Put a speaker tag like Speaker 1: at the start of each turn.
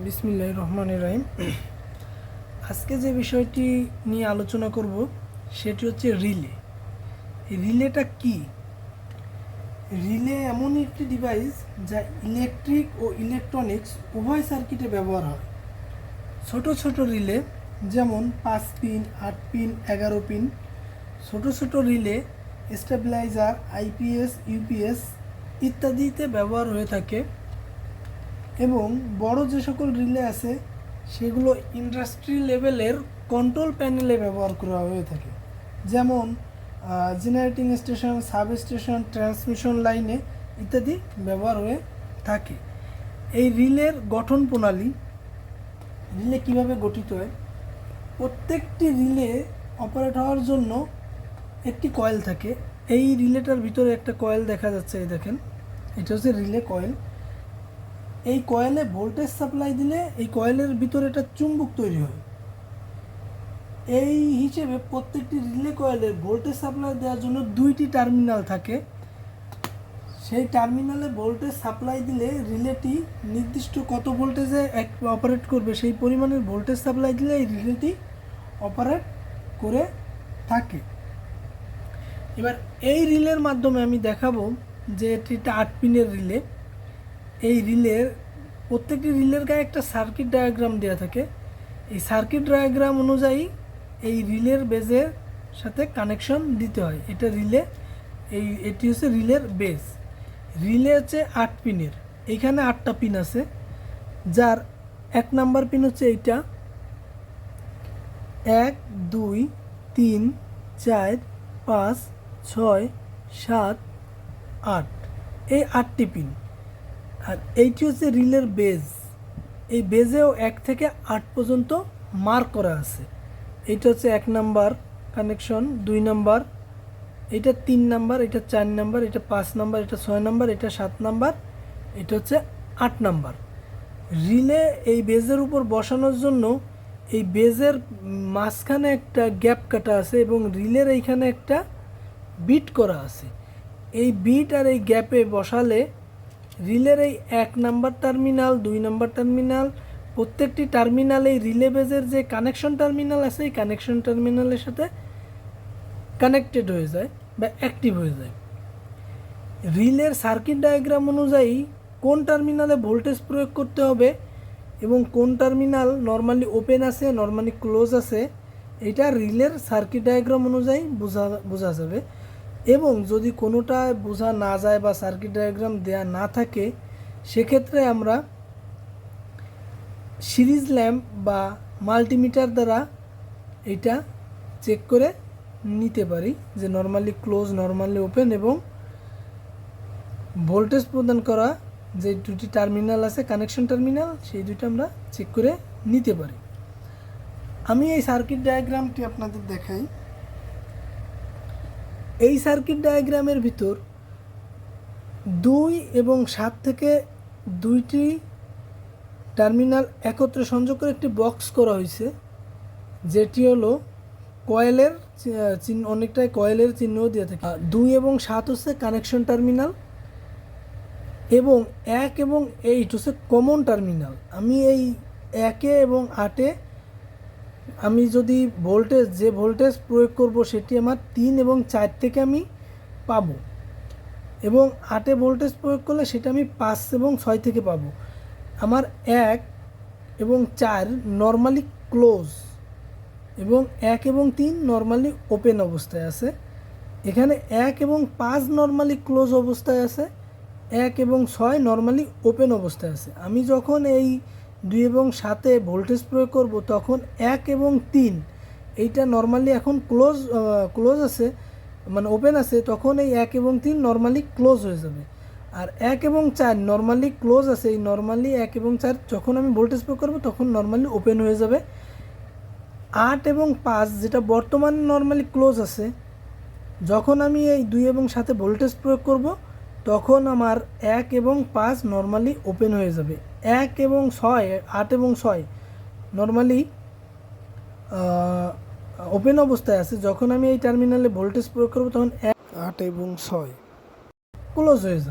Speaker 1: বিসমিল্লাহির রহমানির রহিম। আজকে যে বিষয়টি নিয়ে আলোচনা করব সেটি হচ্ছে রিলে। রিলেটা কি? রিলে এমন একটি ডিভাইস যা ইলেকট্রিক ও ইলেকট্রনিক্স উভয় সার্কিটে ব্যবহার হয়। ছোট ছোট রিলে যেমন 5 পিন, 8 পিন, 11 পিন। ছোট ছোট রিলে স্টেবিলাইজার, আইপিএস, ইউপিএস ইত্যাদিতে ব্যবহার হয়ে থাকে এবং বড় যে সকল রিলে আছে সেগুলো ইন্ডাস্ট্রি লেভেলের কন্ট্রোল প্যানেলে ব্যবহার করা হয়ে থাকে, যেমন generating station, sub station, transmission লাইনে ইত্যাদি ব্যবহার হয়ে থাকে। এই রিলের গঠন প্রণালী, রিলে কিভাবে গঠিত হয়? প্রত্যেকটি রিলে অপারেট হওয়ার জন্য একটি কয়েল থাকে। এই রিলেটার ভিতরে একটা কয়েল দেখা যাচ্ছে, এই দেখেন, এটা হচ্ছে রিলে কয়েল। এই কয়েলে ভোল্টেজ সাপ্লাই দিলে এই কয়েলের ভিতরে একটা চুম্বক তৈরি হয়। এই হিসেবে প্রত্যেকটি রিলে কয়েলের ভোল্টেজ সাপ্লাই দেওয়ার জন্য দুইটি টার্মিনাল থাকে। সেই টার্মিনালে ভোল্টেজ সাপ্লাই দিলে রিলেটি নির্দিষ্ট কত ভোল্টেজে অপারেট করবে সেই পরিমাণের ভোল্টেজ সাপ্লাই দিলে এই রিলেটি অপারেট করে থাকে। এবার এই রিলের মাধ্যমে আমি দেখাবো যে এটিটা 8 পিনের রিলে। এই রিলের প্রত্যেকটি রিলের গায়ে একটা সার্কিট ডায়াগ্রাম দেওয়া থাকে। এই সার্কিট ডায়াগ্রাম অনুযায়ী এই রিলের বেজের সাথে কানেকশন দিতে হয়। এটা রিলে, এটি হচ্ছে রিলের বেজ। রিলে হচ্ছে 8 পিনের, এইখানে 8টা পিন আছে, যার 1 নাম্বার পিন হচ্ছে এইটা, 1, 2, 3, 4, 5, 6, 7, 8, এই 8টি পিন। আর এইটি হচ্ছে রিলের বেজ। এই বেজেও 1 থেকে 8 পর্যন্ত মার্ক করা আছে। এইটা হচ্ছে 1 নাম্বার কানেকশন, 2 নাম্বার, এটা 3 নাম্বার, এটা 4 নাম্বার, এটা 5 নাম্বার, এটা 6 নাম্বার, এটা 7 নাম্বার, এটা হচ্ছে 8 নাম্বার। রিলে এই বেজের উপর বসানোর জন্য এই বেজের মাঝখানে একটা গ্যাপ কাটা আছে এবং রিলের এইখানে একটা বিট করা আছে। এই বিট আর এই গ্যাপে বসালে রিলের এই 1 নাম্বার টার্মিনাল, 2 নাম্বার টার্মিনাল, প্রত্যেকটি টার্মিনাল এই রিলে বেজের যে কানেকশন টার্মিনাল আছে এই কানেকশন টার্মিনালের সাথে কানেক্টেড হয়ে যায় বা অ্যাক্টিভ হয়ে যায়। রিলের সার্কিট ডায়াগ্রাম অনুযায়ী কোন টার্মিনালে ভোল্টেজ প্রয়োগ করতে হবে এবং কোন টার্মিনাল নর্মালি ওপেন আছে, নর্মালি ক্লোজ আছে, এটা রিলের সার্কিট ডায়াগ্রাম অনুযায়ী বোঝা যাবে। এবং যদি কোনোটা বোঝা না যায় বা সার্কিট ডায়াগ্রাম দেয়া না থাকে, সেক্ষেত্রে আমরা সিরিজ ল্যাম্প বা মাল্টিমিটার দ্বারা এটা চেক করে নিতে পারি যে নর্মালি ক্লোজ, নর্মালি ওপেন এবং ভোল্টেজ প্রদান করা যে দুটি টার্মিনাল আছে কানেকশন টার্মিনাল, সেই দুটো আমরা চেক করে নিতে পারি। আমি এই সার্কিট ডায়াগ্রামটি আপনাদের দেখাই। এই সার্কিট ডায়াগ্রামের ভিতর 2 এবং 7 থেকে 2টি টার্মিনাল একত্রে সংযোগ করে একটি বক্স করা হয়েছে, যেটি হলো কয়েলের চিহ্ন, অনেকটাই কয়েলের চিহ্ন দিয়ে থাকে। 2 এবং 7 হচ্ছে কানেকশন টার্মিনাল এবং 1 এবং 8 হচ্ছে কমন টার্মিনাল। আমি এই 1 এবং 8-এ আমি যদি যে ভোল্টেজ প্রয়োগ করব সেটি আমার 3 এবং 4 থেকে আমি পাবো এবং 8-এ ভোল্টেজ প্রয়োগ করলে সেটা আমি 5 এবং 6 থেকে পাবো। আমার 1 এবং 4 নর্মালি ক্লোজ এবং 1 এবং 3 নর্মালি ওপেন অবস্থায় আছে। এখানে 1 এবং 5 নর্মালি ক্লোজ অবস্থায় আছে, 1 এবং 6 নর্মালি ওপেন অবস্থায় আছে। আমি যখন এই 2 এবং 7-এ ভোল্টেজ প্রয়োগ করব তখন 1 এবং 3 এইটা নর্মালি এখন ক্লোজ আছে, মানে ওপেন আছে, তখন এই 1 এবং 3 নর্মালি ক্লোজ হয়ে যাবে। আর 1 এবং 4 নর্মালি ক্লোজ আছে, এই নর্মালি 1 এবং 4 যখন আমি ভোল্টেজ প্রয়োগ করব তখন নর্মালি ওপেন হয়ে যাবে। 8 এবং 5 যেটা বর্তমানে নর্মালি ক্লোজ আছে, যখন আমি এই 2 এবং 7-এ ভোল্টেজ প্রয়োগ করব তখন আমার 1 এবং 5 নর্মালি ওপেন হয়ে যাবে। 1 এবং 6, 8 এবং 6 নর্মালি ওপেন অবস্থায় আছে। যখন আমি এই টার্মিনালে ভোল্টেজ প্রয়োগ করব তখন 8 এবং 6 ক্লোজ হয়ে যাবে।